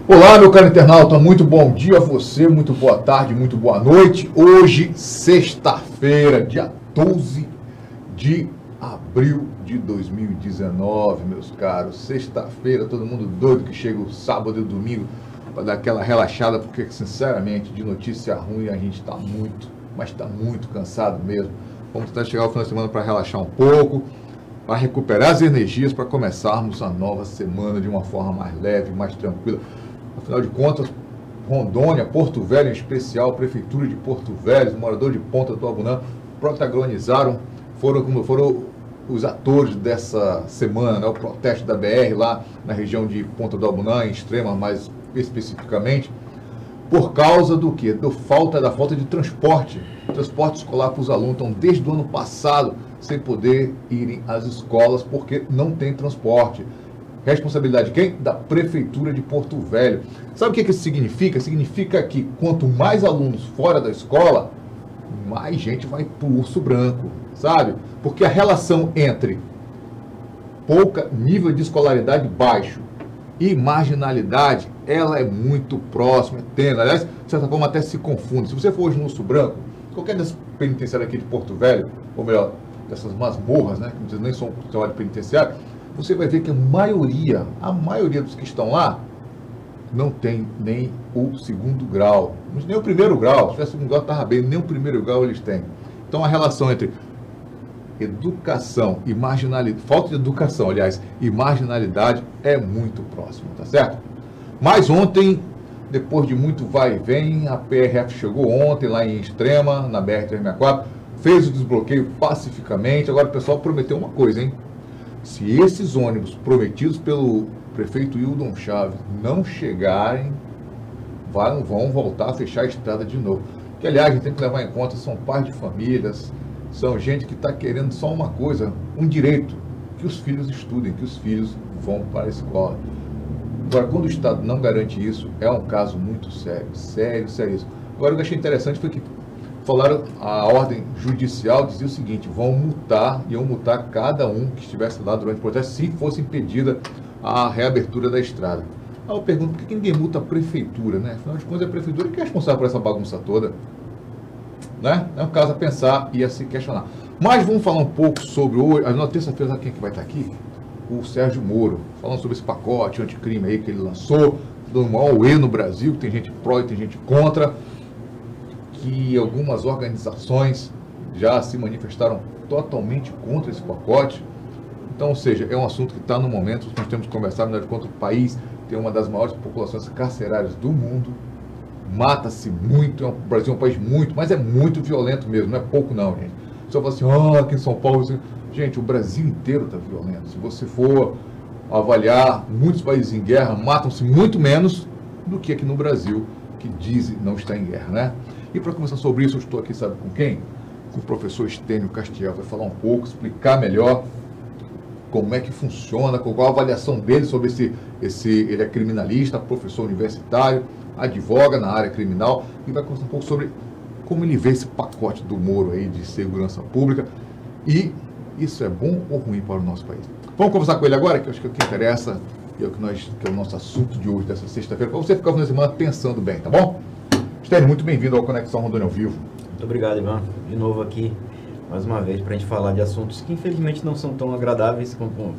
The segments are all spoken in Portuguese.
Olá, meu caro internauta, muito bom dia a você, muito boa tarde, muito boa noite. Hoje, sexta-feira, dia 12 de abril de 2019, meus caros. Sexta-feira, todo mundo doido que chega o sábado e o domingo para dar aquela relaxada, porque, sinceramente, de notícia ruim a gente está muito, mas está muito cansado mesmo. Vamos tentar chegar ao final de semana para relaxar um pouco, para recuperar as energias, para começarmos a nova semana de uma forma mais leve, mais tranquila. Afinal de contas, Rondônia, Porto Velho em especial, Prefeitura de Porto Velho, os moradores de Ponta do Abunã protagonizaram, foram os atores dessa semana, né, o protesto da BR lá na região de Ponta do Abunã, em Extrema mais especificamente, por causa do quê? Da falta de transporte escolar para os alunos. Estão desde o ano passado sem poder irem às escolas porque não tem transporte. Responsabilidade de quem? Da Prefeitura de Porto Velho. Sabe o que isso significa? Significa que quanto mais alunos fora da escola, mais gente vai para o urso branco, sabe? Porque a relação entre nível de escolaridade baixo e marginalidade, ela é muito próxima, é tênue. Aliás, de certa forma até se confunde. Se você for hoje no urso branco, qualquer das penitenciárias aqui de Porto Velho, ou melhor, dessas masmorras, né, que nem são de penitenciário, você vai ver que a maioria dos que estão lá não tem nem o segundo grau, nem o primeiro grau. Se tivesse o segundo grau, estava bem, nem o primeiro grau eles têm. Então a relação entre educação e marginalidade, falta de educação, aliás, e marginalidade é muito próxima, tá certo? Mas ontem, depois de muito vai e vem, a PRF chegou ontem lá em Extrema, na BR-364, fez o desbloqueio pacificamente. Agora o pessoal prometeu uma coisa, hein? Se esses ônibus prometidos pelo prefeito Hildon Chaves não chegarem, vão voltar a fechar a estrada de novo. Que, aliás, a gente tem que levar em conta, são pais de famílias, são gente que está querendo só uma coisa, um direito, que os filhos estudem, que os filhos vão para a escola. Agora, quando o Estado não garante isso, é um caso muito sério, seríssimo. Agora, o que eu achei interessante foi que falaram, a ordem judicial dizia o seguinte: iam multar cada um que estivesse lá durante o protesto, se fosse impedida a reabertura da estrada. Aí eu pergunto, por que ninguém multa a prefeitura, né? Afinal de contas, é a prefeitura que é responsável por essa bagunça toda, né? É um caso a pensar e a se questionar. Mas vamos falar um pouco sobre hoje. Na terça-feira, sabe quem é que vai estar aqui? O Sérgio Moro, falando sobre esse pacote anticrime aí que ele lançou, dando um maior auê no Brasil, que tem gente pró e tem gente contra, que algumas organizações já se manifestaram totalmente contra esse pacote. Então, ou seja, é um assunto que está no momento que nós temos que conversar. Afinal de contas, o país tem uma das maiores populações carcerárias do mundo, mata-se muito, o Brasil é um país muito, mas é muito violento mesmo, não é pouco não, gente. Só fala assim, aqui em São Paulo, assim, gente, o Brasil inteiro está violento. Se você for avaliar, muitos países em guerra matam-se muito menos do que aqui no Brasil, que dizem não estar em guerra, né? E para conversar sobre isso, eu estou aqui, sabe com quem? Com o professor Estênio Castiel. Vai falar um pouco, explicar melhor como é que funciona, qual a avaliação dele sobre ele é criminalista, professor universitário, advoga na área criminal, e vai conversar um pouco sobre como ele vê esse pacote do Moro aí de segurança pública, e isso é bom ou ruim para o nosso país. Vamos conversar com ele agora, que eu acho que é o que interessa, e é que é o nosso assunto de hoje, dessa sexta-feira, para você ficar na semana pensando bem, tá bom? Estênio, muito bem-vindo ao Conexão Rondônia ao Vivo. Muito obrigado, Ivan. De novo aqui, mais uma vez, para a gente falar de assuntos que infelizmente não são tão agradáveis como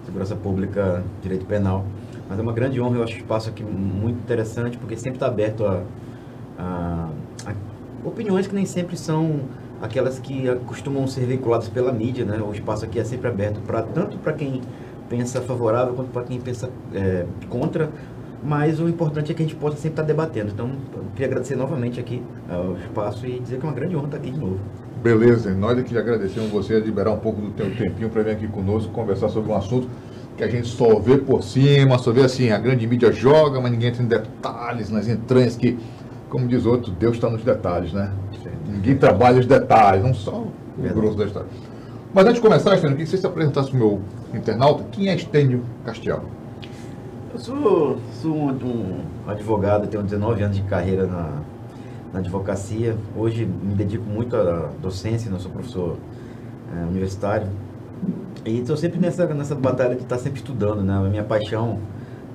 segurança pública, direito penal. Mas é uma grande honra, eu acho o espaço aqui muito interessante, porque sempre está aberto a opiniões que nem sempre são aquelas que costumam ser veiculadas pela mídia, né? O espaço aqui é sempre aberto tanto para quem pensa favorável quanto para quem pensa contra. Mas o importante é que a gente possa sempre estar debatendo. Então, eu queria agradecer novamente aqui o espaço e dizer que é uma grande honra estar aqui de novo. Beleza, nós aqui agradecemos você a liberar um pouco do teu tempinho para vir aqui conosco conversar sobre um assunto que a gente só vê por cima, só vê assim, a grande mídia joga, mas ninguém entra em detalhes, nas entranhas que, como diz outro, Deus está nos detalhes, né? Ninguém trabalha os detalhes, não só o grosso da história. Mas antes de começar, Estênio, eu queria que você se apresentasse para o meu internauta. Quem é Estênio Castiel? Eu sou um advogado, tenho 19 anos de carreira na advocacia. Hoje me dedico muito à docência, não sou professor universitário. E estou sempre nessa batalha de estar sempre estudando, né? A minha paixão,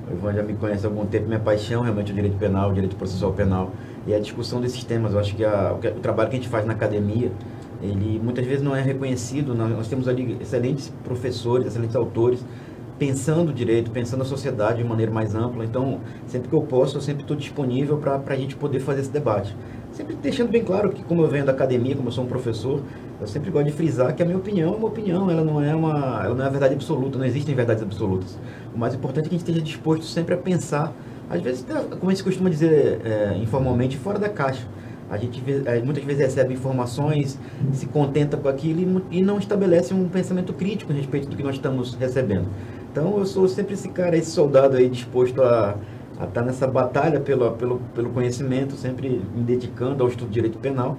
o Ivan já me conhece há algum tempo, minha paixão realmente é o direito penal, o direito processual penal e a discussão desses temas. Eu acho que o trabalho que a gente faz na academia, ele muitas vezes não é reconhecido. Nós temos ali excelentes professores, excelentes autores, pensando o direito, pensando a sociedade de maneira mais ampla. Então, sempre que eu posso, eu sempre estou disponível para a gente poder fazer esse debate. Sempre deixando bem claro que, como eu venho da academia, como eu sou um professor, eu sempre gosto de frisar que a minha opinião é uma opinião, ela não é a verdade absoluta, não existem verdades absolutas. O mais importante é que a gente esteja disposto sempre a pensar, às vezes, como a gente costuma dizer informalmente, fora da caixa. A gente muitas vezes recebe informações, se contenta com aquilo e não estabelece um pensamento crítico a respeito do que nós estamos recebendo. Então eu sou sempre esse cara, esse soldado aí disposto a estar nessa batalha pelo conhecimento, sempre me dedicando ao estudo de direito penal.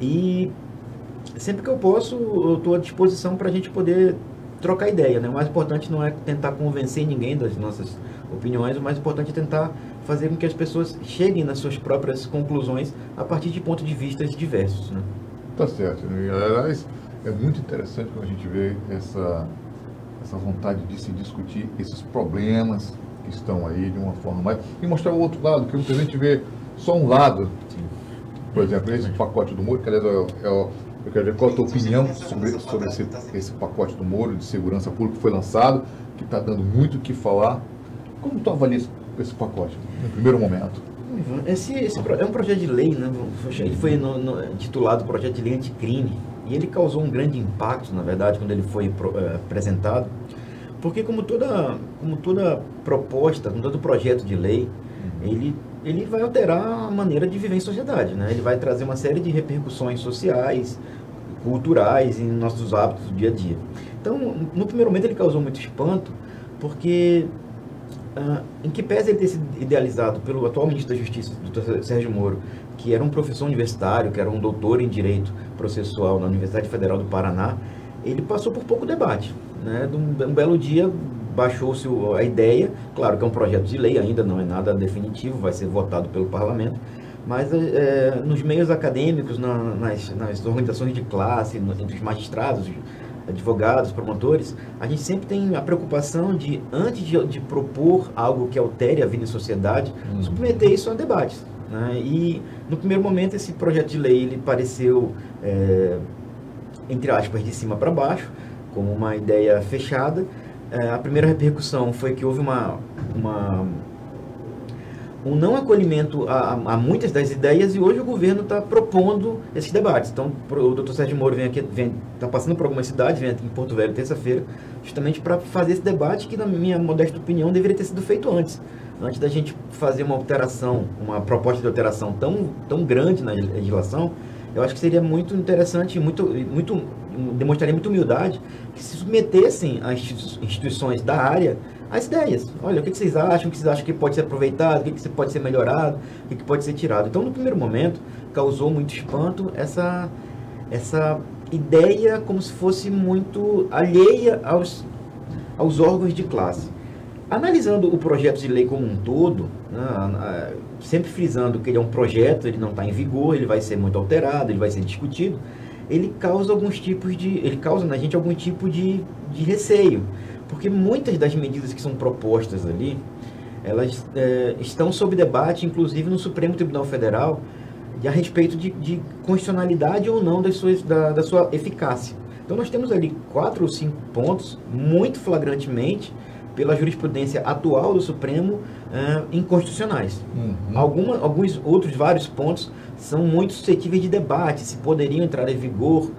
E sempre que eu posso, eu estou à disposição para a gente poder trocar ideia, né? O mais importante não é tentar convencer ninguém das nossas opiniões, o mais importante é tentar fazer com que as pessoas cheguem nas suas próprias conclusões a partir de pontos de vista diversos, né? Tá certo. E, aliás, é muito interessante quando a gente vê essa vontade de se discutir esses problemas que estão aí de uma forma mais... E mostrar o outro lado, que muita gente vê só um lado. Sim. Por exemplo, esse pacote do Moro, que aliás eu quero ver qual a tua opinião sobre esse pacote do Moro de segurança pública que foi lançado, que está dando muito o que falar. Como tu avalia esse pacote, no primeiro momento? Esse é um projeto de lei, né? Ele foi titulado Projeto de Lei Anticrime, e ele causou um grande impacto, na verdade, quando ele foi apresentado, porque como toda proposta, como todo projeto de lei, ele vai alterar a maneira de viver em sociedade, né? Ele vai trazer uma série de repercussões sociais, culturais em nossos hábitos do dia a dia. Então, no primeiro momento ele causou muito espanto, porque em que pese ele ter sido idealizado pelo atual ministro da Justiça, Dr. Sérgio Moro, que era um professor universitário, que era um doutor em Direito Processual na Universidade Federal do Paraná, ele passou por pouco debate, né? Um belo dia baixou-se a ideia, claro que é um projeto de lei, ainda não é nada definitivo, vai ser votado pelo parlamento, mas nos meios acadêmicos, nas organizações de classe, entre os magistrados, advogados, promotores, a gente sempre tem a preocupação de, antes de propor algo que altere a vida em sociedade, submeter isso a debates, né? E no primeiro momento esse projeto de lei ele pareceu, entre aspas, de cima para baixo, como uma ideia fechada. A primeira repercussão foi que houve um não acolhimento a muitas das ideias, e hoje o governo está propondo esses debates. Então, o Dr. Sérgio Moro está passando por algumas cidades, vem aqui em Porto Velho terça-feira, justamente para fazer esse debate que, na minha modesta opinião, deveria ter sido feito antes da gente fazer uma proposta de alteração tão grande na legislação. Eu acho que seria muito interessante e demonstraria muita humildade que se submetessem as instituições da área às ideias. Olha, o que vocês acham? O que vocês acham que pode ser aproveitado? O que pode ser melhorado? O que pode ser tirado? Então, no primeiro momento, causou muito espanto essa ideia como se fosse muito alheia aos órgãos de classe. Analisando o projeto de lei como um todo, né, sempre frisando que ele é um projeto, ele não está em vigor, ele vai ser muito alterado, ele vai ser discutido, ele causa na gente algum tipo de receio, porque muitas das medidas que são propostas ali, elas estão sob debate, inclusive no Supremo Tribunal Federal, a respeito de constitucionalidade ou não da sua eficácia. Então nós temos ali 4 ou 5 pontos, muito flagrantemente, pela jurisprudência atual do Supremo, inconstitucionais. Alguns outros vários pontos são muito suscetíveis de debate, se poderiam entrar em vigor,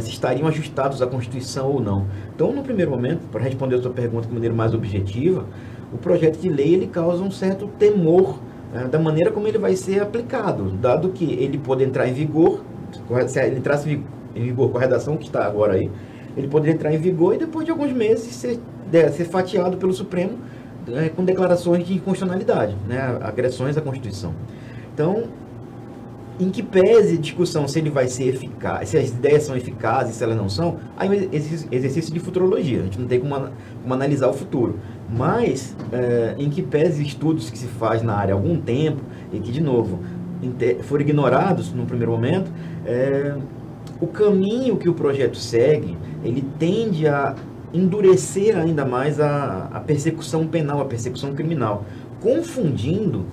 se estariam ajustados à Constituição ou não. Então, no primeiro momento, para responder a sua pergunta de maneira mais objetiva, o projeto de lei ele causa um certo temor da maneira como ele vai ser aplicado, dado que ele pode entrar em vigor, se ele entrasse em vigor com a redação que está agora aí, ele poderia entrar em vigor e depois de alguns meses ser fatiado pelo Supremo com declarações de inconstitucionalidade, né, agressões à Constituição. Então, em que pese discussão se ele vai ser eficaz, se as ideias são eficazes, se elas não são, aí é um exercício de futurologia, a gente não tem como analisar o futuro. Mas, em que pese estudos que se faz na área há algum tempo, e que, de novo, foram ignorados no primeiro momento, o caminho que o projeto segue, ele tende a endurecer ainda mais a persecução penal, a persecução criminal, confundindo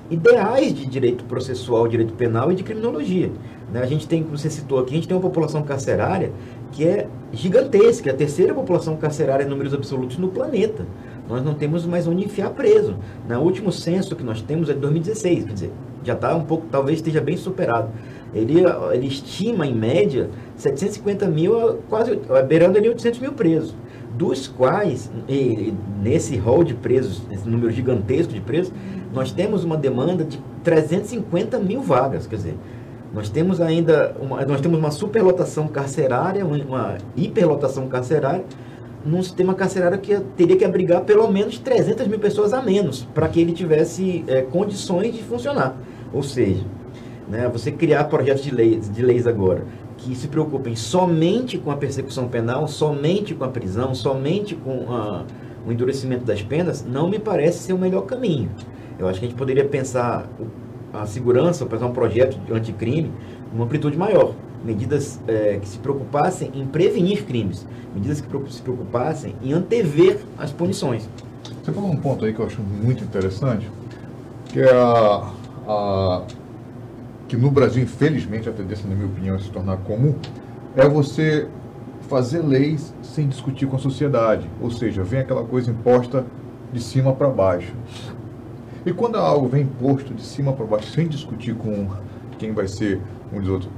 ideais de direito processual, direito penal e de criminologia. Né? A gente tem, como você citou aqui, a gente tem uma população carcerária que é gigantesca, é a terceira população carcerária em números absolutos no planeta. Nós não temos mais onde enfiar preso. No último censo que nós temos é de 2016, quer dizer, já está um pouco, talvez esteja bem superado. Ele estima, em média, 750 mil, quase beirando ali 800 mil presos, dos quais, nesse rol de presos, esse número gigantesco de presos, nós temos uma demanda de 350 mil vagas, quer dizer, nós temos ainda uma superlotação carcerária, uma hiperlotação carcerária, num sistema carcerário que teria que abrigar pelo menos 300 mil pessoas a menos, para que ele tivesse condições de funcionar. Ou seja, né, você criar projetos de leis agora que se preocupem somente com a persecução penal, somente com a prisão, somente com o endurecimento das penas, não me parece ser o melhor caminho. Eu acho que a gente poderia pensar a segurança, pensar um projeto de anticrime, uma amplitude maior. Medidas que se preocupassem em prevenir crimes, medidas que se preocupassem em antever as punições. Você falou um ponto aí que eu acho muito interessante, que é que no Brasil, infelizmente, a tendência, na minha opinião, é se tornar comum, é você fazer leis sem discutir com a sociedade, ou seja, vem aquela coisa imposta de cima para baixo. E quando algo vem imposto de cima para baixo, sem discutir com quem vai ser um dos outros,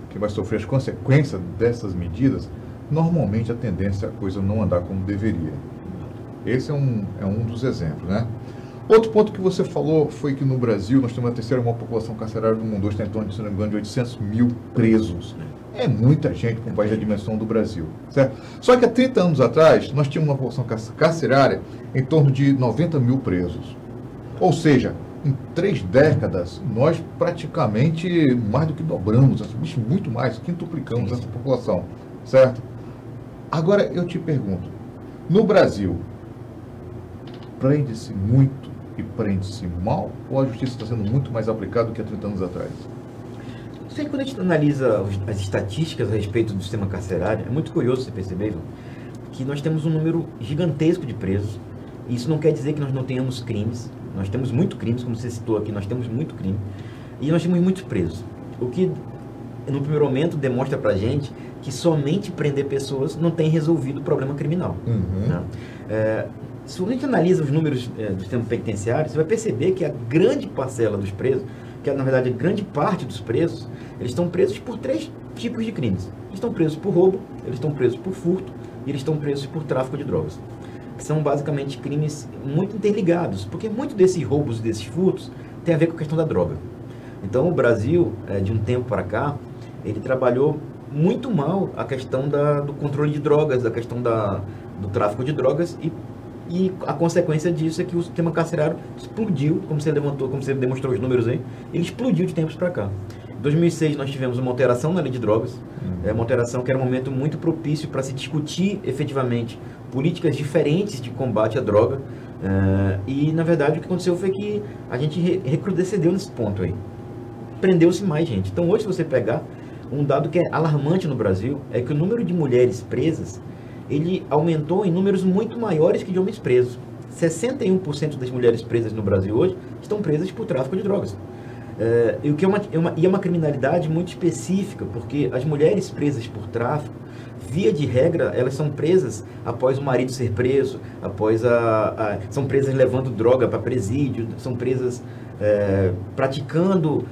quem vai sofrer as consequências dessas medidas, normalmente a tendência é a coisa não andar como deveria. Esse é um dos exemplos, né? Outro ponto que você falou foi que no Brasil nós temos a terceira maior população carcerária do mundo, hoje está em torno, se não me engano, de 800 mil presos. É muita gente para um país da dimensão do Brasil, certo? Só que há 30 anos atrás, nós tínhamos uma população carcerária em torno de 90 mil presos. Ou seja, em 3 décadas, nós praticamente mais do que dobramos, muito mais, quintuplicamos essa população, certo? Agora, eu te pergunto, no Brasil, prende-se muito e prende-se mal, ou a justiça está sendo muito mais aplicada do que há 30 anos atrás? Quando a gente analisa as estatísticas a respeito do sistema carcerário, é muito curioso você perceber, Ivan, que nós temos um número gigantesco de presos. Isso não quer dizer que nós não tenhamos crimes. Nós temos muito crimes, como você citou aqui, nós temos muito crime. E nós temos muitos presos. O que, no primeiro momento, demonstra pra gente que somente prender pessoas não tem resolvido o problema criminal. Né? Se a gente analisa os números do sistema penitenciário, você vai perceber que a grande parcela dos presos, que na verdade a grande parte dos presos, eles estão presos por 3 tipos de crimes. Eles estão presos por roubo, eles estão presos por furto e eles estão presos por tráfico de drogas. Que são basicamente crimes muito interligados, porque muito desses roubos e desses furtos tem a ver com a questão da droga. Então o Brasil, de um tempo para cá, ele trabalhou muito mal a questão do controle de drogas, a questão do tráfico de drogas e a consequência disso é que o sistema carcerário explodiu, como você demonstrou os números aí, ele explodiu de tempos para cá. Em 2006 nós tivemos uma alteração na lei de drogas, uma alteração que era um momento muito propício para se discutir efetivamente políticas diferentes de combate à droga, e na verdade o que aconteceu foi que a gente recrudesceu nesse ponto aí, prendeu-se mais gente. Então hoje, se você pegar um dado que é alarmante no Brasil, é que o número de mulheres presas, ele aumentou em números muito maiores que de homens presos. 61% das mulheres presas no Brasil hoje estão presas por tráfico de drogas. E o que é uma criminalidade muito específica, porque as mulheres presas por tráfico, via de regra, elas são presas após o marido ser preso, são presas levando droga para presídio, são presas praticando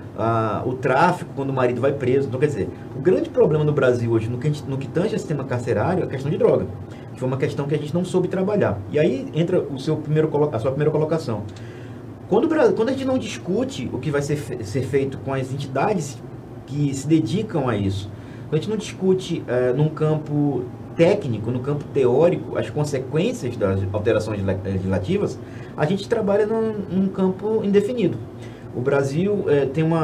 o tráfico quando o marido vai preso. Então, quer dizer, o grande problema no Brasil hoje, no que tange ao sistema carcerário, é a questão de droga, que foi uma questão que a gente não soube trabalhar. E aí entra a sua primeira colocação. Quando a gente não discute o que vai ser feito com as entidades que se dedicam a isso, quando a gente não discute num campo técnico, no campo teórico, as consequências das alterações legislativas, a gente trabalha num campo indefinido. O Brasil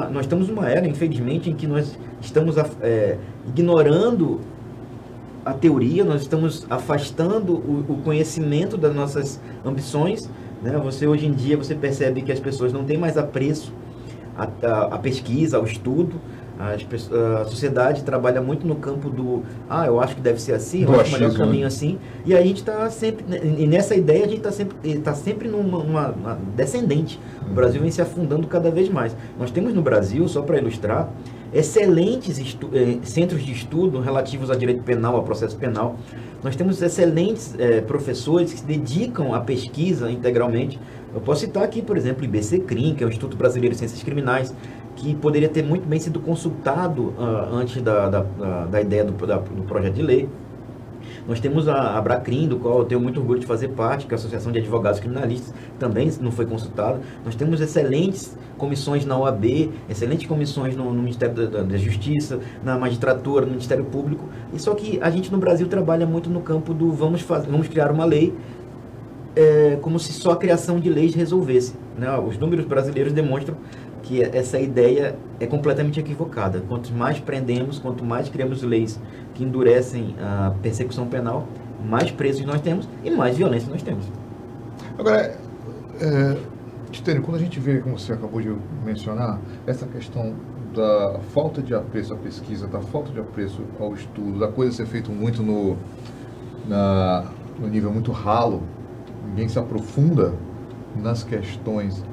nós estamos numa era, infelizmente, em que nós estamos ignorando a teoria, nós estamos afastando o conhecimento das nossas ambições, né? Hoje em dia, você percebe que as pessoas não têm mais apreço a pesquisa, ao estudo. A sociedade trabalha muito no campo eu acho que deve ser assim, eu acho que o melhor caminho assim, e aí a gente está sempre, e nessa ideia a gente está sempre numa descendente. O Brasil vem se afundando cada vez mais. Nós temos no Brasil, só para ilustrar, excelentes centros de estudo relativos a direito penal, a processo penal. Nós temos excelentes professores que se dedicam à pesquisa integralmente. Eu posso citar aqui, por exemplo, o IBCCRIM, que é o Instituto Brasileiro de Ciências Criminais, que poderia ter muito bem sido consultado antes da ideia do projeto de lei. Nós temos a Abracrim, do qual eu tenho muito orgulho de fazer parte, que é a Associação de Advogados Criminalistas, também não foi consultada. Nós temos excelentes comissões na OAB, excelentes comissões no Ministério da Justiça, na magistratura, no Ministério Público. E só que a gente no Brasil trabalha muito no campo do vamos criar uma lei, como se só a criação de leis resolvesse, né? Os números brasileiros demonstram que essa ideia é completamente equivocada. Quanto mais prendemos, quanto mais criamos leis que endurecem a persecução penal, mais presos nós temos e mais violência nós temos. Agora, Titânio, quando a gente vê, como você acabou de mencionar, essa questão da falta de apreço à pesquisa, da falta de apreço ao estudo, da coisa ser feita muito no nível muito ralo, ninguém se aprofunda nas questões.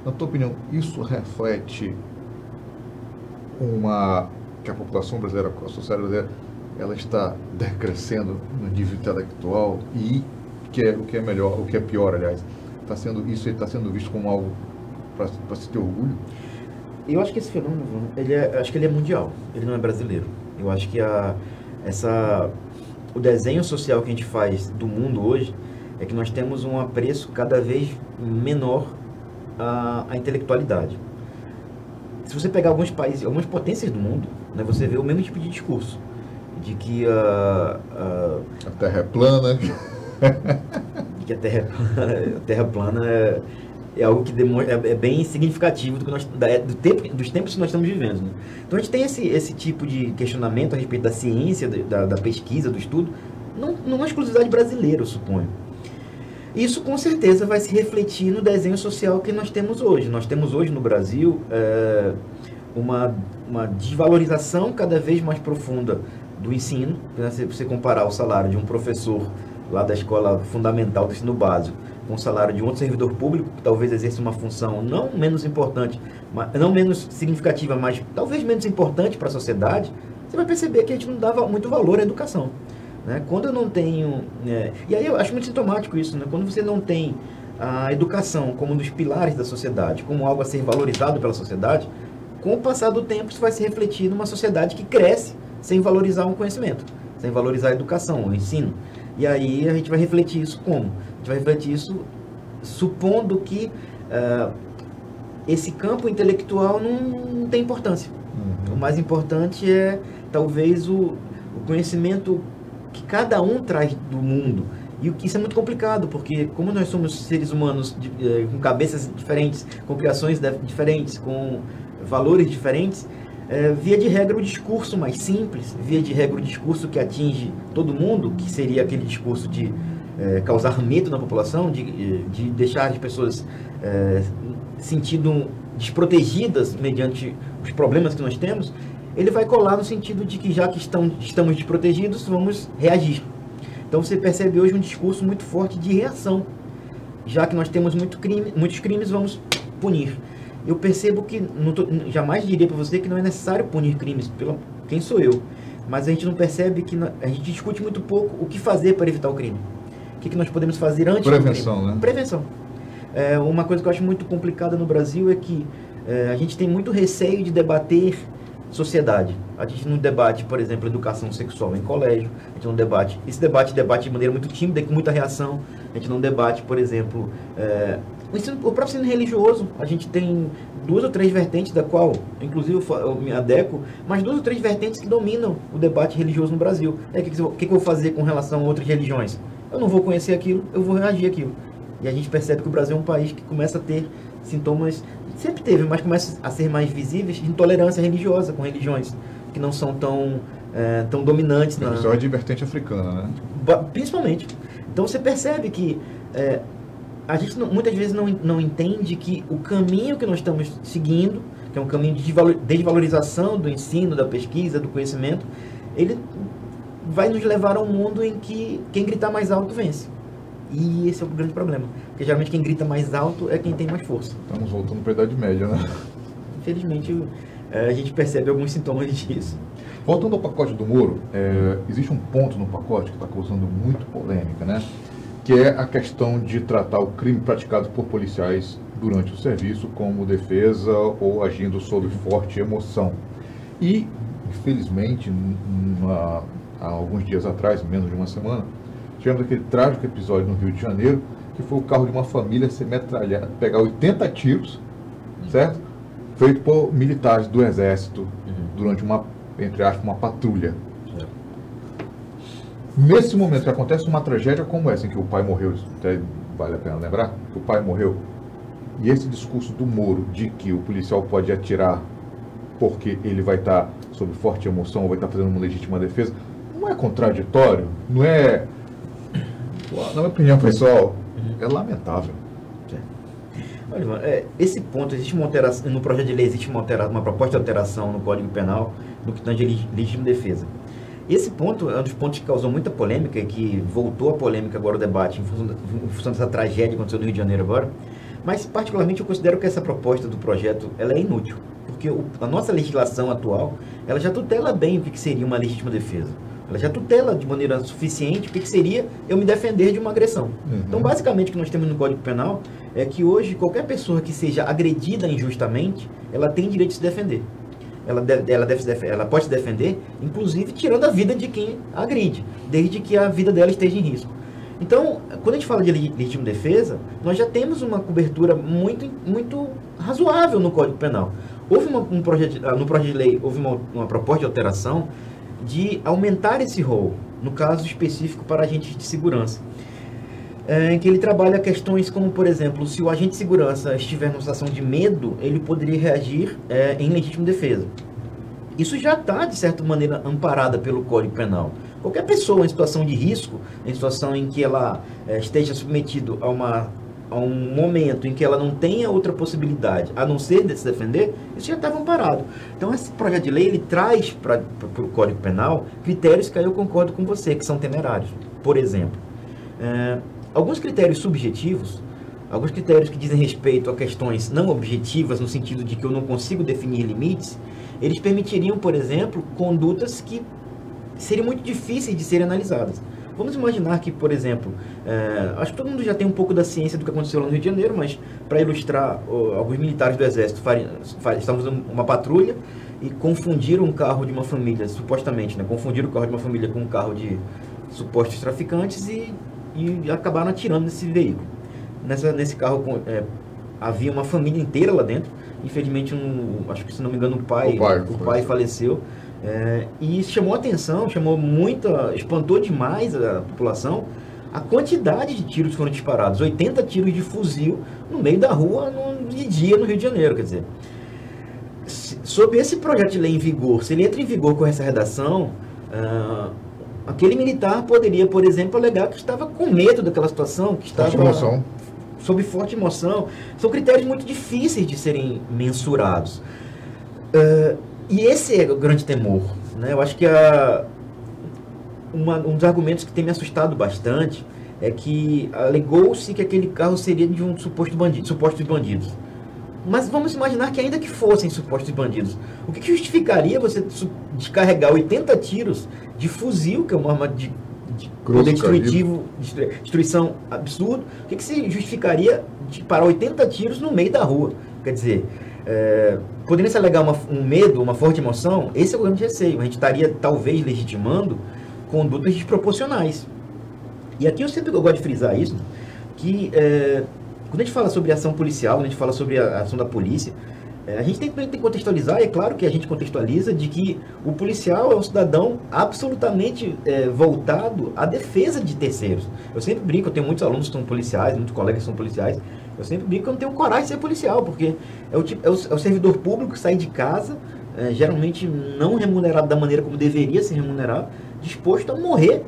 Na tua opinião, isso reflete que a população brasileira, a sociedade brasileira, ela está decrescendo no nível intelectual e o que é melhor, o que é pior, aliás, isso está sendo visto como algo para se ter orgulho? Eu acho que esse fenômeno, acho que ele é mundial, ele não é brasileiro. Eu acho que o desenho social que a gente faz do mundo hoje é que nós temos um apreço cada vez menor à intelectualidade. Se você pegar alguns países, algumas potências do mundo, né, você vê o mesmo tipo de discurso, de que a Terra é plana. Que a Terra plana é algo que é bem significativo dos tempos que nós estamos vivendo, né? Então a gente tem esse tipo de questionamento a respeito da ciência, da pesquisa, do estudo, não é exclusividade brasileira, eu suponho. Isso com certeza vai se refletir no desenho social que nós temos hoje. Nós temos hoje no Brasil uma desvalorização cada vez mais profunda do ensino. Se você comparar o salário de um professor lá da escola fundamental do ensino básico com o salário de um outro servidor público, que talvez exerça uma função não menos importante, não menos significativa, mas talvez menos importante para a sociedade, você vai perceber que a gente não dava muito valor à educação. Né? Quando eu não tenho... e aí eu acho muito sintomático isso, né? Quando você não tem a educação como um dos pilares da sociedade, como algo a ser valorizado pela sociedade, com o passar do tempo isso vai se refletir numa sociedade que cresce sem valorizar um conhecimento, sem valorizar a educação, o ensino. E aí a gente vai refletir isso como? A gente vai refletir isso supondo que esse campo intelectual não tem importância. O mais importante é talvez o conhecimento que cada um traz do mundo. E isso é muito complicado, porque como nós somos seres humanos com cabeças diferentes, com criações diferentes, com valores diferentes, via de regra o discurso mais simples, via de regra o discurso que atinge todo mundo, que seria aquele discurso de causar medo na população, de deixar as pessoas sentindo desprotegidas mediante os problemas que nós temos, ele vai colar no sentido de que já que estamos desprotegidos, vamos reagir. Então você percebe hoje um discurso muito forte de reação. Já que nós temos muitos crimes, vamos punir. Eu percebo que, jamais diria para você que não é necessário punir crimes, quem sou eu? Mas a gente não percebe que, a gente discute muito pouco o que fazer para evitar o crime. O que nós podemos fazer antes do crime? Prevenção, né? Prevenção. Uma coisa que eu acho muito complicada no Brasil é que a gente tem muito receio de debater sociedade. A gente não debate, por exemplo, educação sexual em colégio, a gente não debate, debate de maneira muito tímida e com muita reação. A gente não debate, por exemplo, o próprio ensino religioso. A gente tem 2 ou 3 vertentes, da qual, inclusive, eu me adequo, mas 2 ou 3 vertentes que dominam o debate religioso no Brasil. O que eu vou fazer com relação a outras religiões? Eu não vou conhecer aquilo, eu vou reagir àquilo. E a gente percebe que o Brasil é um país que começa a ter sintomas, sempre teve, mas começa a ser mais visíveis, de intolerância religiosa com religiões que não são tão dominantes. Só de vertente africana, né? Principalmente. Então você percebe que a gente muitas vezes não entende que o caminho que nós estamos seguindo, que que é um caminho de desvalorização do ensino, da pesquisa, do conhecimento, ele vai nos levar a um mundo em que quem gritar mais alto vence. E esse é o grande problema, porque geralmente quem grita mais alto é quem tem mais força. Estamos voltando para a Idade Média, né? Infelizmente, a gente percebe alguns sintomas disso. Voltando ao pacote do Moro, existe um ponto no pacote que está causando muito polêmica, né? Que é a questão de tratar o crime praticado por policiais durante o serviço como defesa ou agindo sob forte emoção. E, infelizmente, há alguns dias atrás, menos de uma semana, tivemos aquele trágico episódio no Rio de Janeiro, que foi o carro de uma família ser metralhado, pegar 80 tiros, certo? Feito por militares do Exército durante uma, entre aspas, uma patrulha. Nesse momento que acontece uma tragédia como essa, em que o pai morreu, até vale a pena lembrar, que o pai morreu, e esse discurso do Moro de que o policial pode atirar porque ele vai estar sob forte emoção, ou vai estar fazendo uma legítima defesa, não é contraditório? Não é... Na minha opinião, pessoal, é lamentável. Olha, Ivan, esse ponto, existe uma alteração, no projeto de lei existe uma proposta de alteração no Código Penal no que tange legítima defesa. Esse ponto é um dos pontos que causou muita polêmica e que voltou a polêmica agora o debate em função dessa tragédia que aconteceu no Rio de Janeiro agora. Mas, particularmente, eu considero que essa proposta do projeto ela é inútil, porque a nossa legislação atual ela já tutela bem o que seria uma legítima defesa. Ela já tutela de maneira suficiente o que seria eu me defender de uma agressão. Então, basicamente, o que nós temos no Código Penal é que hoje qualquer pessoa que seja agredida injustamente, ela tem direito de se defender. Ela pode se defender, inclusive tirando a vida de quem a agride, desde que a vida dela esteja em risco. Então, quando a gente fala de legítima defesa, nós já temos uma cobertura muito razoável no Código Penal. Houve no projeto de lei, houve uma proposta de alteração de aumentar esse rol, no caso específico para agentes de segurança, em que ele trabalha questões como, por exemplo, se o agente de segurança estiver numa situação de medo, ele poderia reagir em legítima defesa. Isso já está, de certa maneira, amparada pelo Código Penal. Qualquer pessoa em situação de risco, em situação em que ela esteja submetida a um momento em que ela não tenha outra possibilidade a não ser de se defender, isso já estava amparado. Então, esse projeto de lei ele traz para o Código Penal critérios que aí eu concordo com você, que são temerários. Por exemplo, alguns critérios subjetivos, alguns critérios que dizem respeito a questões não objetivas, no sentido de que eu não consigo definir limites, eles permitiriam, por exemplo, condutas que seriam muito difíceis de serem analisadas. Vamos imaginar que, por exemplo, acho que todo mundo já tem um pouco da ciência do que aconteceu lá no Rio de Janeiro, mas para ilustrar, alguns militares do Exército estavam fazendo uma patrulha e confundiram um carro de uma família, supostamente, né? Confundiram o carro de uma família com um carro de supostos traficantes e acabaram atirando nesse veículo. Nesse carro havia uma família inteira lá dentro. Infelizmente, acho que se não me engano, o pai faleceu. E chamou atenção, espantou demais a população a quantidade de tiros que foram disparados. 80 tiros de fuzil no meio da rua de dia no Rio de Janeiro. Quer dizer, sob esse projeto de lei em vigor, se ele entra em vigor com essa redação, aquele militar poderia, por exemplo, alegar que estava com medo daquela situação, que estava sob forte emoção. São critérios muito difíceis de serem mensurados. E esse é o grande temor, né? Eu acho que um dos argumentos que tem me assustado bastante é que alegou-se que aquele carro seria de um supostos bandidos. Mas vamos imaginar que ainda que fossem supostos bandidos, o que justificaria você descarregar 80 tiros de fuzil, que é uma arma de poder destruição absurdo, o que se justificaria de parar 80 tiros no meio da rua? Quer dizer, poderia se alegar um medo, uma forte emoção? Esse é o grande receio. A gente estaria, talvez, legitimando condutas desproporcionais. E aqui eu gosto de frisar isso, que quando a gente fala sobre ação policial, quando a gente fala sobre a ação da polícia, a gente tem que contextualizar, e é claro que a gente contextualiza, de que o policial é um cidadão absolutamente voltado à defesa de terceiros. Eu sempre brinco, eu tenho muitos alunos que são policiais, muitos colegas que são policiais, eu sempre brinco que eu não tenho coragem de ser policial, porque é o servidor público que sai de casa, geralmente não remunerado da maneira como deveria ser remunerado, disposto a morrer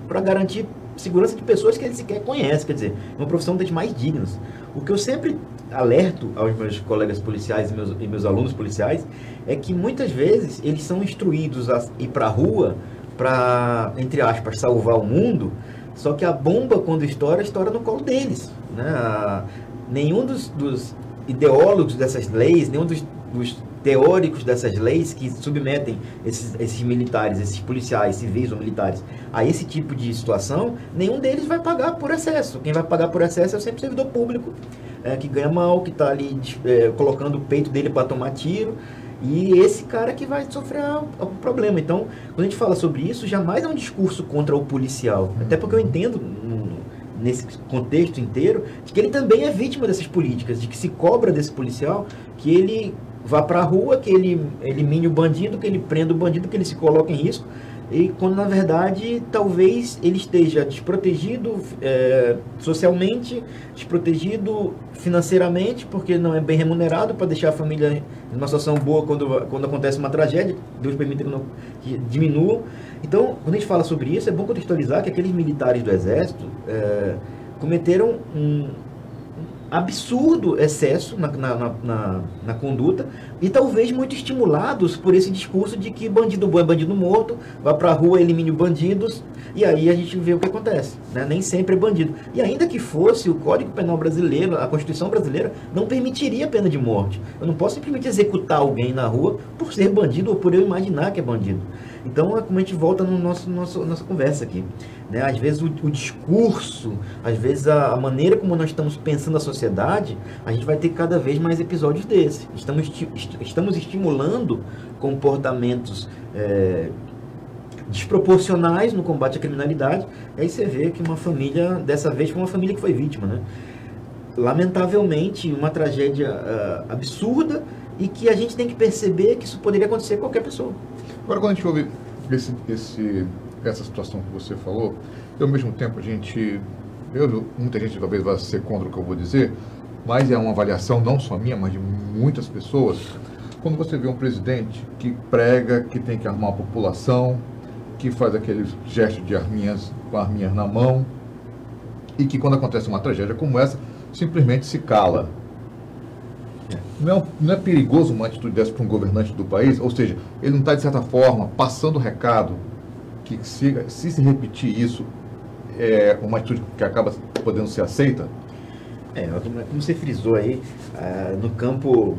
para garantir segurança de pessoas que ele sequer conhece. Quer dizer, é uma profissão das mais dignas. O que eu sempre alerto aos meus colegas policiais e meus alunos policiais, é que muitas vezes eles são instruídos a ir para a rua para, entre aspas, salvar o mundo, só que a bomba, quando estoura no colo deles, né? Nenhum dos ideólogos dessas leis, nenhum dos teóricos dessas leis que submetem esses militares, esses policiais, civis ou militares, a esse tipo de situação, nenhum deles vai pagar por excesso. Quem vai pagar por excesso é sempre o servidor público, que ganha mal, que está ali colocando o peito dele para tomar tiro, e esse cara que vai sofrer o problema. Então, quando a gente fala sobre isso, jamais é um discurso contra o policial, até porque eu entendo nesse contexto inteiro, de que ele também é vítima dessas políticas, de que se cobra desse policial que ele vá para a rua, que ele elimine o bandido, que ele prenda o bandido, que ele se coloque em risco, e quando na verdade talvez ele esteja desprotegido socialmente, desprotegido financeiramente, porque não é bem remunerado para deixar a família em uma situação boa quando acontece uma tragédia, Deus permite que diminua. Então, quando a gente fala sobre isso, é bom contextualizar que aqueles militares do Exército cometeram um absurdo excesso na conduta, e talvez muito estimulados por esse discurso de que bandido bom é bandido morto, vá pra rua, elimine os bandidos, e aí a gente vê o que acontece, né? Nem sempre é bandido. E ainda que fosse, o Código Penal brasileiro, a Constituição brasileira, não permitiria a pena de morte. Eu não posso simplesmente executar alguém na rua por ser bandido ou por eu imaginar que é bandido. Então, é como a gente volta no nossa conversa aqui, né? Às vezes o discurso, às vezes a maneira como nós estamos pensando a sociedade, a gente vai ter cada vez mais episódios desses. Estamos estimulando comportamentos desproporcionais no combate à criminalidade. E aí você vê que uma família, dessa vez foi uma família que foi vítima, né? Lamentavelmente, uma tragédia absurda, e que a gente tem que perceber que isso poderia acontecer com qualquer pessoa. Agora, quando a gente ouve essa situação que você falou, e ao mesmo tempo muita gente talvez vai ser contra o que eu vou dizer, mas é uma avaliação não só minha, mas de muitas pessoas. Quando você vê um presidente que prega que tem que armar a população, que faz aquele gesto de com arminhas na mão, e que quando acontece uma tragédia como essa, simplesmente se cala. Não é perigoso uma atitude dessa para um governante do país? Ou seja, ele não está, de certa forma, passando o recado que se repetir isso, é uma atitude que acaba podendo ser aceita? Como você frisou aí, no campo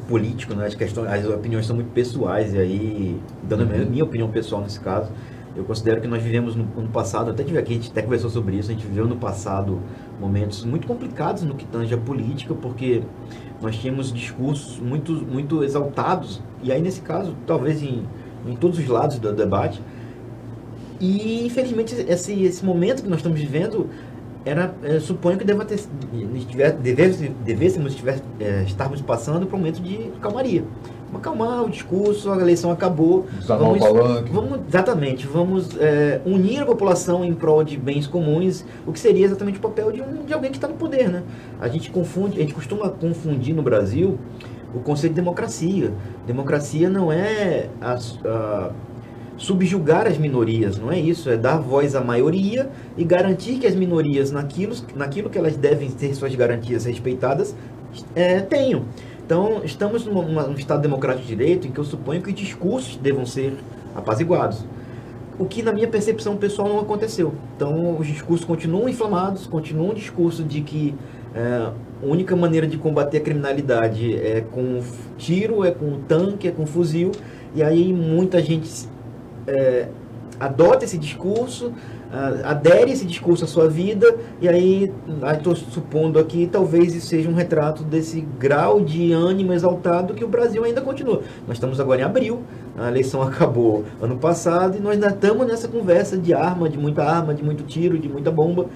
político, né, as opiniões são muito pessoais, e aí, dando a minha opinião pessoal nesse caso, eu considero que nós vivemos no passado, a gente até conversou sobre isso, a gente viveu no passado momentos muito complicados no que tange a política, porque nós tínhamos discursos muito exaltados, e aí nesse caso, talvez em todos os lados do debate, e infelizmente esse momento que nós estamos vivendo, suponho que devêssemos estarmos passando por um momento de calmaria. Acalmar o discurso, a eleição acabou. Vamos unir a população em prol de bens comuns, o que seria exatamente o papel de alguém que está no poder, né? A gente costuma confundir no Brasil o conceito de democracia. Democracia não é subjugar as minorias, não é isso, é dar voz à maioria e garantir que as minorias, naquilo que elas devem ter suas garantias respeitadas, tenham. Então, estamos num Estado democrático de direito em que eu suponho que os discursos devam ser apaziguados. O que, na minha percepção pessoal, não aconteceu. Então, os discursos continuam inflamados, continua um discurso de que a única maneira de combater a criminalidade é com tiro, é com tanque, é com fuzil, e aí muita gente adota esse discurso, adere esse discurso à sua vida, e aí estou supondo aqui, talvez isso seja um retrato desse grau de ânimo exaltado que o Brasil ainda continua. Nós estamos agora em abril, a eleição acabou ano passado, e nós ainda estamos nessa conversa de de muito tiro, de muita bomba,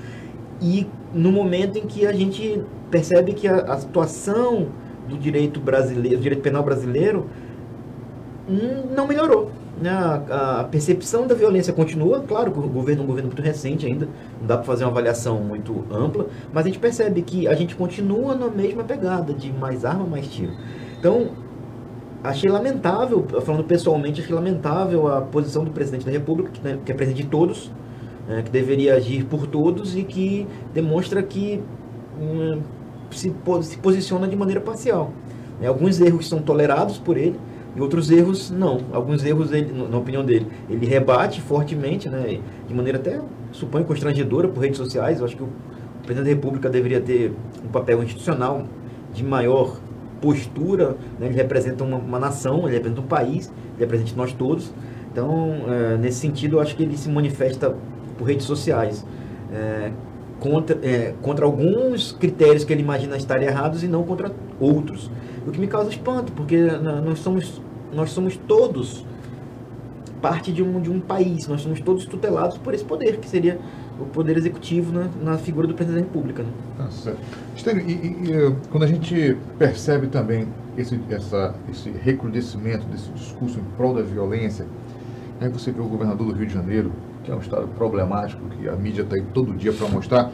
e no momento em que a gente percebe que a situação do direito penal brasileiro não melhorou. A percepção da violência continua, claro que o governo é um governo muito recente ainda, não dá para fazer uma avaliação muito ampla, mas a gente percebe que a gente continua na mesma pegada de mais arma, mais tiro. Então, achei lamentável, falando pessoalmente, achei lamentável a posição do presidente da República, que é presidente de todos, que deveria agir por todos, e que demonstra que se posiciona de maneira parcial. Alguns erros são tolerados por ele, e outros erros não. Alguns erros, ele, na opinião dele, ele rebate fortemente, né, de maneira até, suponho, constrangedora por redes sociais. Eu acho que o presidente da República deveria ter um papel institucional de maior postura, né? Ele representa uma nação, ele representa um país, ele representa nós todos. Então, nesse sentido, eu acho que ele se manifesta por redes sociais contra alguns critérios que ele imagina estarem errados e não contra outros. O que me causa espanto, porque nós somos todos parte de um país, nós somos todos tutelados por esse poder, que seria o poder executivo, né, na figura do presidente da República. Né? Tá certo. Estênio, quando a gente percebe também esse recrudescimento desse discurso em prol da violência, aí você vê o governador do Rio de Janeiro, que é um estado problemático, que a mídia está aí todo dia para mostrar,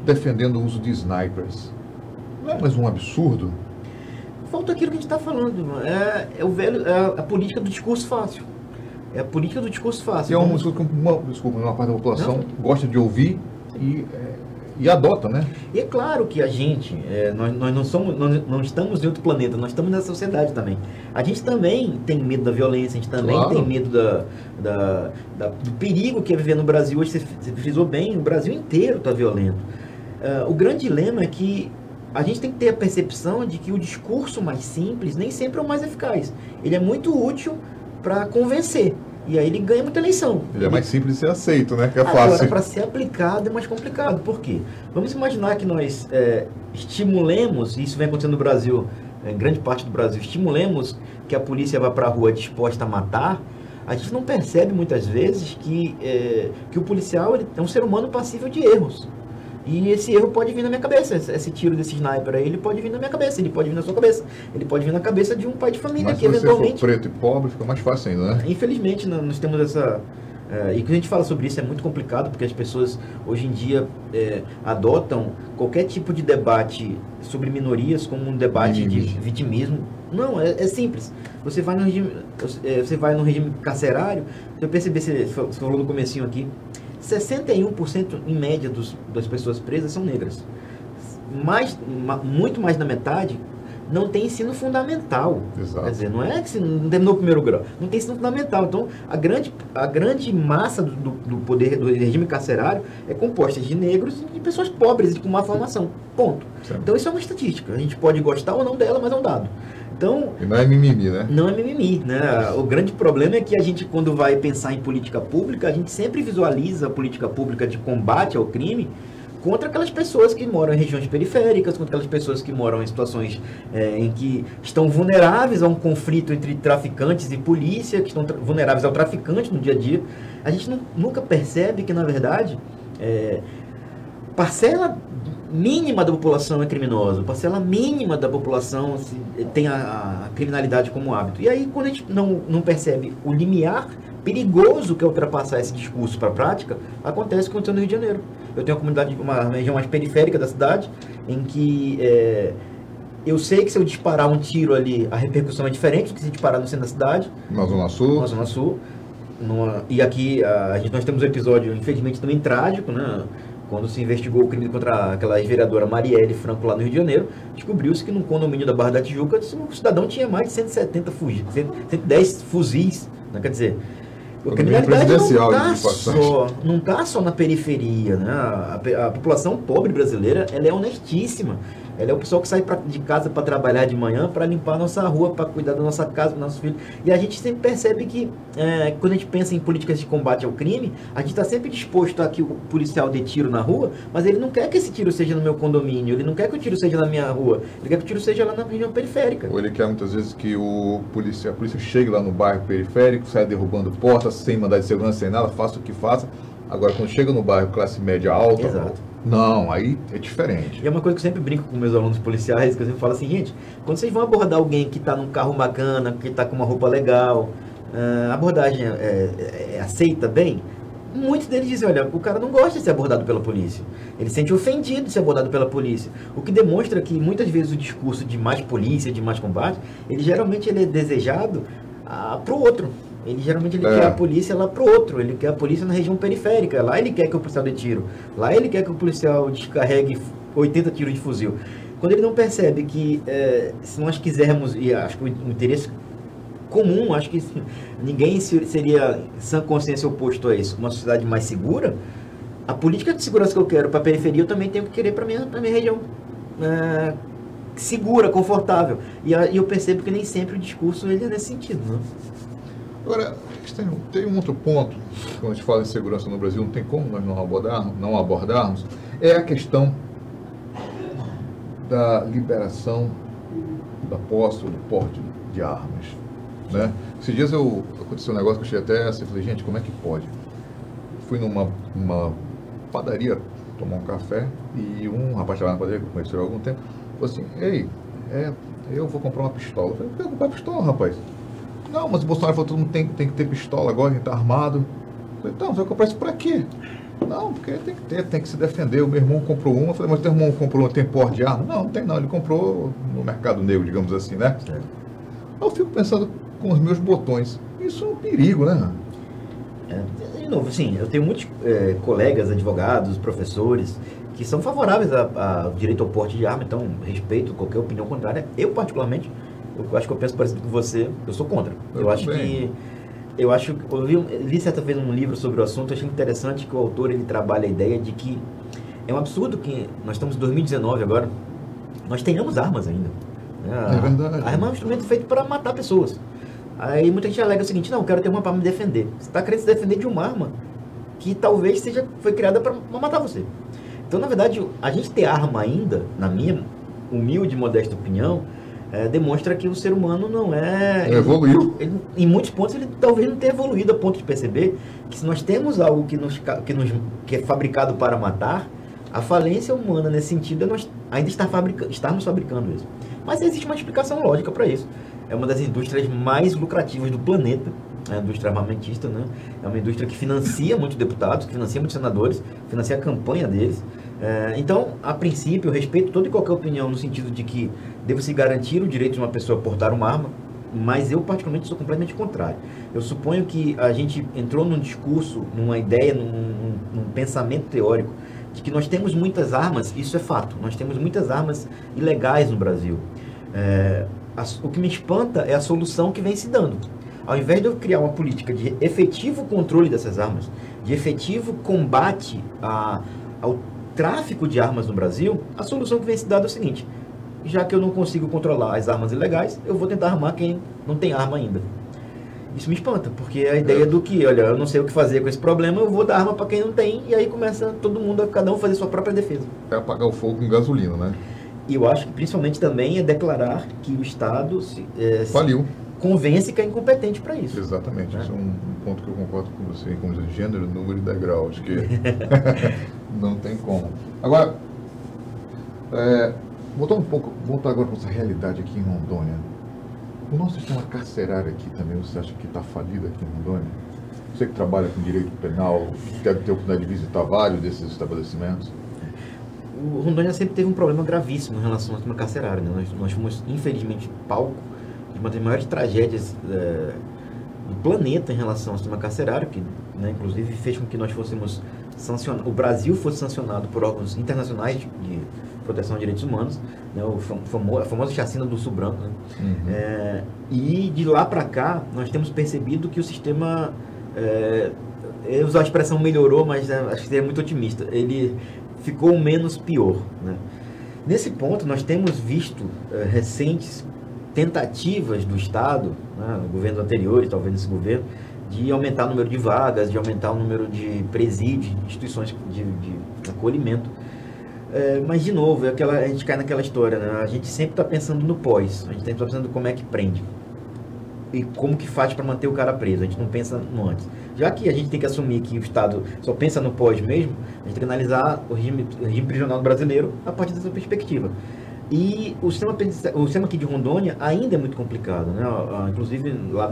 defendendo o uso de snipers. Não é mais um absurdo? Falta aquilo que a gente está falando, a política do discurso fácil. É a política do discurso fácil. E é uma parte da população gosta de ouvir e adota, né? E é claro que a gente, nós não estamos em outro planeta, nós estamos na sociedade também. A gente também tem medo da violência, a gente também tem medo do perigo que é viver no Brasil. Hoje você frisou bem, o Brasil inteiro está violento. O grande dilema é que a gente tem que ter a percepção de que o discurso mais simples nem sempre é o mais eficaz. Ele é muito útil para convencer. E aí ele ganha muita eleição. Ele é mais simples de ser aceito, né? Que é fácil. Agora, para ser aplicado é mais complicado. Por quê? Vamos imaginar que nós estimulemos, e isso vem acontecendo no Brasil, em grande parte do Brasil, estimulemos que a polícia vá para a rua disposta a matar. A gente não percebe muitas vezes que o policial ele é um ser humano passível de erros. E esse erro pode vir na minha cabeça, esse tiro desse sniper aí, ele pode vir na minha cabeça, ele pode vir na sua cabeça, ele pode vir na cabeça de um pai de família. Mas que se você eventualmente for preto e pobre, fica mais fácil ainda, né? Infelizmente, nós temos essa... e quando a gente fala sobre isso é muito complicado, porque as pessoas hoje em dia adotam qualquer tipo de debate sobre minorias como um debate de vitimismo. Não, é simples. Você vai no regime carcerário, eu percebi, você falou no comecinho aqui, 61% em média das pessoas presas são negras. Muito mais da metade não tem ensino fundamental. Exato. Quer dizer, não é que não terminou o primeiro grau, não tem ensino fundamental. Então, a grande massa do poder do regime carcerário é composta de negros e de pessoas pobres e com má formação. Ponto. Certo. Então, isso é uma estatística. A gente pode gostar ou não dela, mas é um dado. Então, e não é mimimi, né? Não é mimimi, né? O grande problema é que a gente, quando vai pensar em política pública, a gente sempre visualiza a política pública de combate ao crime contra aquelas pessoas que moram em regiões periféricas, contra aquelas pessoas que moram em situações em que estão vulneráveis a um conflito entre traficantes e polícia, que estão vulneráveis ao traficante no dia a dia. A gente nunca percebe que, na verdade, parcela mínima da população é criminosa, parcela mínima da população tem a criminalidade como hábito. E aí, quando a gente não percebe o limiar perigoso que é ultrapassar esse discurso para a prática, acontece o que aconteceu no Rio de Janeiro. Eu tenho uma região mais periférica da cidade, em que eu sei que se eu disparar um tiro ali, a repercussão é diferente do que se disparar no centro da cidade. Na Zona Sul. Na Zona Sul. E aqui nós temos um episódio, infelizmente, também trágico, né? Quando se investigou o crime contra aquela ex-vereadora Marielle Franco lá no Rio de Janeiro, descobriu-se que no condomínio da Barra da Tijuca o cidadão tinha mais de 110 fuzis. Né? Quer dizer, a criminalidade não está só na periferia. Né? A população pobre brasileira ela é honestíssima. Ela é o pessoal que sai de casa para trabalhar de manhã, para limpar a nossa rua, para cuidar da nossa casa, dos nossos filhos. E a gente sempre percebe que, quando a gente pensa em políticas de combate ao crime, a gente está sempre disposto a que o policial dê tiro na rua, mas ele não quer que esse tiro seja no meu condomínio, ele não quer que o tiro seja na minha rua, ele quer que o tiro seja lá na região periférica. Ou ele quer muitas vezes que a polícia chegue lá no bairro periférico, saia derrubando portas, sem mandar de segurança, sem nada, faça o que faça. Agora, quando chega no bairro classe média alta... Exato. Não, aí é diferente. E é uma coisa que eu sempre brinco com meus alunos policiais, que eu sempre falo assim, gente, quando vocês vão abordar alguém que está num carro bacana, que está com uma roupa legal, a abordagem é aceita bem, muitos deles dizem, olha, o cara não gosta de ser abordado pela polícia. Ele se sente ofendido de ser abordado pela polícia. O que demonstra que muitas vezes o discurso de mais polícia, de mais combate, ele é desejado para o outro. Ele geralmente quer a polícia lá pro outro, ele quer a polícia na região periférica, lá ele quer que o policial dê tiro, lá ele quer que o policial descarregue 80 tiros de fuzil. quando ele não percebe que se nós quisermos, e acho que o interesse comum, acho que ninguém seria sã consciência oposto a isso, uma sociedade mais segura, a política de segurança que eu quero para a periferia, eu também tenho que querer para a minha região segura, confortável. E eu percebo que nem sempre o discurso ele é nesse sentido, né? Agora, tem um outro ponto, quando a gente fala em segurança no Brasil, não tem como nós não abordarmos, é a questão da liberação da posse ou do porte de armas, né? Esses dias aconteceu um negócio que eu achei até assim, falei, gente, como é que pode? Fui numa padaria tomar um café e um rapaz lá na padaria, que eu conheci há algum tempo, falou assim, ei, eu vou comprar uma pistola. Eu falei, por que comprar pistola, rapaz? Não, mas o Bolsonaro falou que todo mundo tem que ter pistola agora, tem que estar armado. Eu falei, então, você vai comprar isso pra quê? Não, porque tem que ter, tem que se defender. O meu irmão comprou uma. Eu falei, mas teu irmão comprou uma, tem porte de arma? Não, não tem não, ele comprou no mercado negro, digamos assim, né? É. Eu fico pensando com os meus botões. Isso é um perigo, né? De novo, assim, eu tenho muitos colegas, advogados, professores, que são favoráveis ao direito ao porte de arma, então respeito qualquer opinião contrária. Eu, particularmente, eu acho que eu penso parecido com você, eu sou contra. Eu li certa vez um livro sobre o assunto, achei interessante que o autor ele trabalha a ideia de que é um absurdo que nós estamos em 2019 agora, nós tenhamos armas ainda. É verdade. A arma é um instrumento feito para matar pessoas. Aí muita gente alega o seguinte, não, eu quero ter uma para me defender. Você está querendo se defender de uma arma que talvez foi criada para matar você. Então, na verdade, a gente ter arma ainda, na minha humilde e modesta opinião, demonstra que o ser humano não evoluiu. Em muitos pontos ele talvez não tenha evoluído a ponto de perceber que se nós temos algo que é fabricado para matar, a falência humana nesse sentido é nós ainda estarmos fabricando isso. Mas existe uma explicação lógica para isso. É uma das indústrias mais lucrativas do planeta, a indústria armamentista, né? É uma indústria que financia muitos deputados, que financia muitos senadores, financia a campanha deles. Então, a princípio, eu respeito toda e qualquer opinião no sentido de que deve-se garantir o direito de uma pessoa a portar uma arma, mas eu, particularmente, sou completamente contrário. Eu suponho que a gente entrou num discurso, numa ideia, num pensamento teórico, de que nós temos muitas armas, isso é fato, nós temos muitas armas ilegais no Brasil. O que me espanta é a solução que vem se dando. Ao invés de eu criar uma política de efetivo controle dessas armas, de efetivo combate ao tráfico de armas no Brasil, a solução que vem se dando é o seguinte: já que eu não consigo controlar as armas ilegais, eu vou tentar armar quem não tem arma ainda. Isso me espanta, porque a ideia do que, olha, eu não sei o que fazer com esse problema, eu vou dar arma para quem não tem, e aí começa todo mundo, cada um fazer sua própria defesa. É apagar o fogo com gasolina, né? E eu acho que principalmente também é declarar que o Estado faliu. Convence que é incompetente para isso. Exatamente, Isso é um ponto que eu concordo com você, como diz, gênero, número e degrau, acho que não tem como. Agora, voltar agora para essa realidade aqui em Rondônia. O nosso sistema carcerário aqui também, você acha que está falido aqui em Rondônia? Você que trabalha com direito penal, deve ter a oportunidade de visitar vários desses estabelecimentos. O Rondônia sempre teve um problema gravíssimo em relação ao sistema carcerário, né? Nós fomos, infelizmente, palco de uma das maiores tragédias do planeta em relação ao sistema carcerário, que, né, inclusive fez com que nós fôssemos sancionados, o Brasil fosse sancionado por órgãos internacionais de proteção de direitos humanos, né, a famosa chacina do Sul Branco, né? Uhum. E de lá para cá nós temos percebido que o sistema, eu usar a expressão melhorou, mas acho que seria muito otimista, ele ficou menos pior, né? Nesse ponto nós temos visto recentes tentativas do Estado, né, no governo anterior e talvez nesse governo, de aumentar o número de vagas, de aumentar o número de presídios, instituições de acolhimento. Mas, de novo, a gente cai naquela história, né? A gente sempre está pensando no pós, a gente sempre está pensando como é que prende e como que faz para manter o cara preso, a gente não pensa no antes. Já que a gente tem que assumir que o Estado só pensa no pós mesmo, a gente tem que analisar o regime prisional brasileiro a partir dessa perspectiva. E o sistema aqui de Rondônia ainda é muito complicado, né? Inclusive lá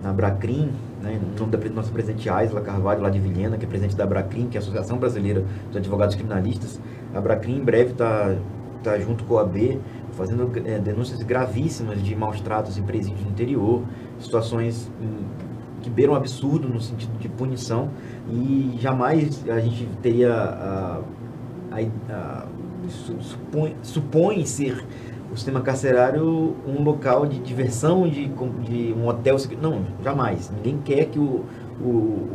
na Abracrim, né, em nome da nossa presidente Aisla Carvalho, lá de Vilhena, que é presidente da Abracrim, que é a Associação Brasileira dos Advogados Criminalistas. A Abracrim em breve está junto com a OAB, fazendo denúncias gravíssimas de maus tratos em presídios no interior, situações que beiram um absurdo no sentido de punição, e jamais a gente teria supõe ser o sistema carcerário um local de diversão, de um hotel. Não, jamais. Ninguém quer que o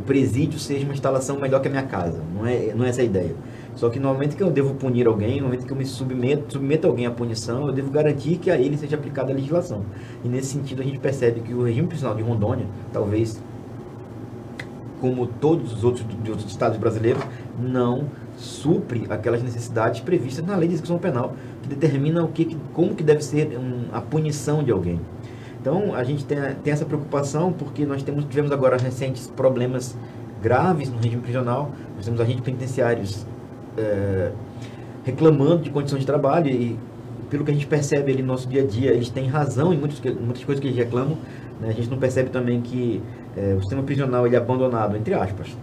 presídio seja uma instalação melhor que a minha casa. Não é essa a ideia. Só que no momento que eu devo punir alguém, no momento que eu me submeto alguém à punição, eu devo garantir que a ele seja aplicada a legislação. E nesse sentido a gente percebe que o regime prisional de Rondônia, talvez como todos os outros estados brasileiros, não supre aquelas necessidades previstas na lei de execução penal, que determina como que deve ser a punição de alguém. Então, a gente tem essa preocupação porque nós tivemos agora recentes problemas graves no regime prisional. Nós temos agentes penitenciários reclamando de condições de trabalho e, pelo que a gente percebe ali no nosso dia a dia, eles têm razão em muitas coisas que eles reclamam, né? A gente não percebe também que o sistema prisional ele é abandonado, entre aspas,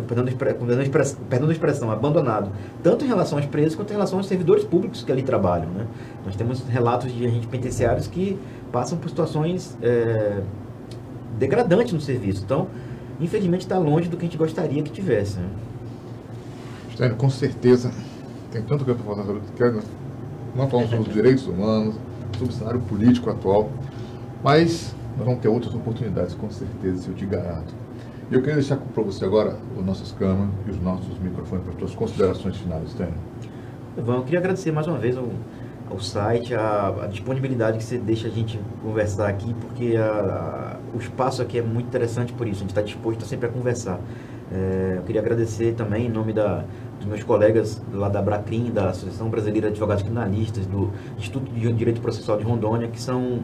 perdão da expressão, abandonado, tanto em relação aos presos quanto em relação aos servidores públicos que ali trabalham, né? Nós temos relatos de agentes penitenciários que passam por situações degradantes no serviço. Então, infelizmente, está longe do que a gente gostaria que tivesse, né? Estênio, com certeza, tem tanto que eu estou falando sobre nós falamos sobre os direitos humanos, sobre o cenário político atual, mas nós vamos ter outras oportunidades, com certeza, isso eu te garanto. E eu queria deixar para você agora as nossas câmeras e os nossos microfones para as suas considerações finais, Estênio. Eu queria agradecer mais uma vez ao site, a disponibilidade que você deixa a gente conversar aqui, porque o espaço aqui é muito interessante por isso, a gente está disposto sempre a conversar. Eu queria agradecer também em nome dos meus colegas lá da Abracrim, da Associação Brasileira de Advogados Criminalistas, do Instituto de Direito Processual de Rondônia, que são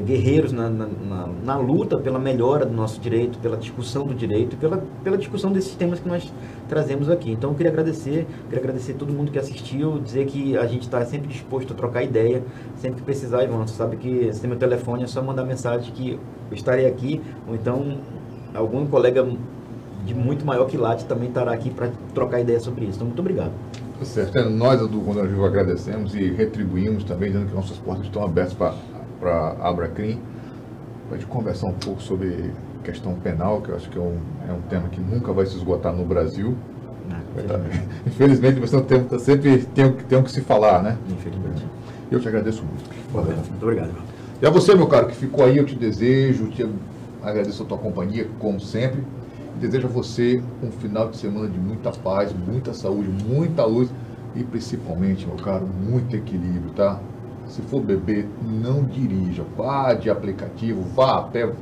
guerreiros na luta pela melhora do nosso direito, pela discussão do direito e pela discussão desses temas que nós trazemos aqui. Então eu queria agradecer todo mundo que assistiu, dizer que a gente está sempre disposto a trocar ideia, sempre que precisar, Ivan. Você sabe que você tem meu telefone, é só mandar mensagem que eu estarei aqui, ou então algum colega de muito maior quilate também estará aqui para trocar ideia sobre isso. Então, muito obrigado. Tá certo. Nós do Rondônia Viva agradecemos e retribuímos também, dizendo que nossas portas estão abertas para a Abracrim, para a gente conversar um pouco sobre questão penal, que eu acho que é um tema que nunca vai se esgotar no Brasil. Infelizmente, mas sempre tem que se falar, né? Infelizmente. Eu te agradeço muito. Valeu. Muito obrigado. E a você, meu caro, que ficou aí, eu te desejo, agradeço a tua companhia, como sempre. Desejo a você um final de semana de muita paz, muita saúde, muita luz e principalmente, meu caro, muito equilíbrio, tá? Se for beber, não dirija. Vá de aplicativo, vá a pé,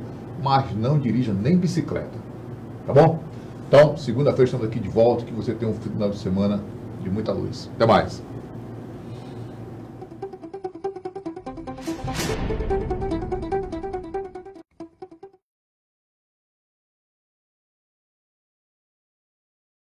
mas não dirija nem bicicleta. Tá bom? Então, segunda-feira estamos aqui de volta. Que você tenha um final de semana de muita luz. Até mais.